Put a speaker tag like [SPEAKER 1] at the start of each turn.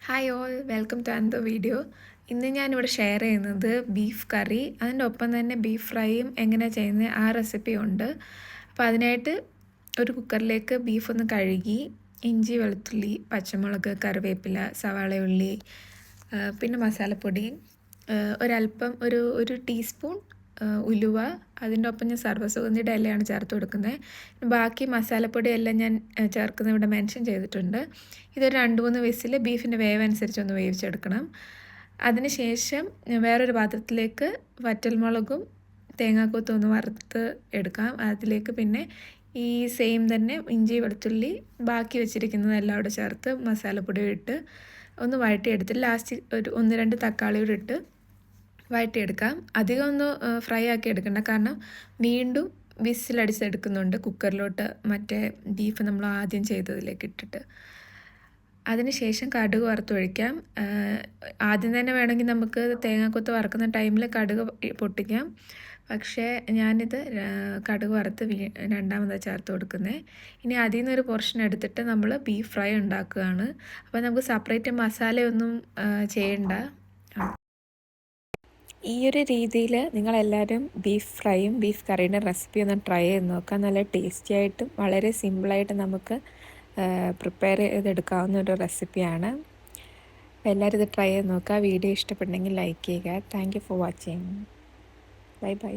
[SPEAKER 1] Hi all, welcome to another video. ഇന്ന് ഞാനിവിടെ share ചെയ്യുന്നത് ബീഫ് കറി, അതിൻ്റെ ഒപ്പം തന്നെ ബീഫ് ഫ്രൈയും എങ്ങനെയാണ് ചെയ്യുന്നത് ആ റെസിപ്പി ഉണ്ട്. അപ്പോൾ അതിനായിട്ട് ഒരു കുക്കറിലേക്ക് ബീഫ് ഒന്ന് കഴുകി ഇഞ്ചി, വെളുത്തുള്ളി, പച്ചമുളക്, കറിവേപ്പില, സവാള ഉള്ളി, പിന്നെ മസാലപ്പൊടി, ഒരല്പം ഒരു ടീസ്പൂൺ ഉലുവ, അതിൻ്റെ ഒപ്പം ഞാൻ സർവ്വസുഗന്ധിയുടെ ഇലയാണ് ചേർത്ത് കൊടുക്കുന്നത്. ബാക്കി മസാലപ്പൊടി എല്ലാം ഞാൻ ചേർക്കുന്നത് ഇവിടെ മെൻഷൻ ചെയ്തിട്ടുണ്ട്. ഇതൊരു 2-3 വിസിൽ ബീഫിൻ്റെ വേവനുസരിച്ചൊന്ന് വേവിച്ചെടുക്കണം. അതിനുശേഷം വേറൊരു പാത്രത്തിലേക്ക് വറ്റൽമുളകും തേങ്ങാക്കൊത്തും ഒന്ന് വറുത്ത് എടുക്കാം. അതിലേക്ക് പിന്നെ ഈ സെയിം തന്നെ ഇഞ്ചി, വെളുത്തുള്ളി ബാക്കി വെച്ചിരിക്കുന്നതെല്ലാം അവിടെ ചേർത്ത് മസാലപ്പൊടി ഇട്ട് ഒന്ന് വഴറ്റിയെടുത്തിട്ട് ലാസ്റ്റ് ഒരു 1-2 തക്കാളി കൂടി ഇട്ട് വഴറ്റിയെടുക്കാം. അധികം ഒന്ന് ഫ്രൈ ആക്കി എടുക്കണ്ട, കാരണം വീണ്ടും വിസിലടിച്ചെടുക്കുന്നുണ്ട് കുക്കറിലോട്ട് മറ്റേ ബീഫ് നമ്മൾ ആദ്യം ചെയ്തതിലേക്ക് ഇട്ടിട്ട്. അതിനുശേഷം കടുക് വറുത്തൊഴിക്കാം. ആദ്യം തന്നെ വേണമെങ്കിൽ നമുക്ക് തേങ്ങാക്കൊത്ത് വറുക്കുന്ന ടൈമിൽ കടുക് പൊട്ടിക്കാം. പക്ഷേ ഞാനിത് കടുക് വറുത്ത് രണ്ടാമതാണ് ചേർത്ത് കൊടുക്കുന്നത്. ഇനി അതിൽ നിന്നൊരു പോർഷൻ എടുത്തിട്ട് നമ്മൾ ബീഫ് ഫ്രൈ ഉണ്ടാക്കുകയാണ്. അപ്പോൾ നമുക്ക് സെപ്പറേറ്റ് മസാലയൊന്നും ചെയ്യണ്ട. ഈ ഒരു രീതിയിൽ നിങ്ങളെല്ലാവരും ബീഫ് ഫ്രൈയും ബീഫ് കറിയുടെ റെസിപ്പി ഒന്ന് ട്രൈ ചെയ്ത് നോക്കാം. നല്ല ടേസ്റ്റി ആയിട്ടും വളരെ സിമ്പിളായിട്ട് നമുക്ക് പ്രിപ്പയർ ചെയ്തെടുക്കാവുന്ന ഒരു റെസിപ്പിയാണ്. അപ്പോൾ എല്ലാവരും ഇത് ട്രൈ ചെയ്ത് നോക്കുക. വീഡിയോ ഇഷ്ടപ്പെട്ടെങ്കിൽ ലൈക്ക് ചെയ്യുക. Thank you for watching. Bye bye.